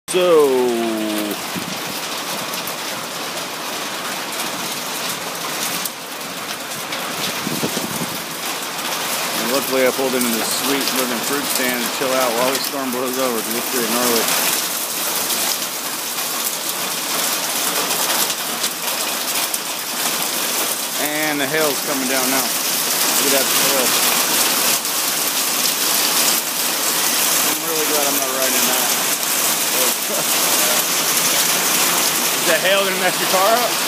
So, luckily I pulled into this sweet looking fruit stand to chill out while the storm blows over because it's pretty gnarly. And the hail's coming down now. Look at that hail. I'm really glad I'm not riding in that. Is that hail gonna mess your car up?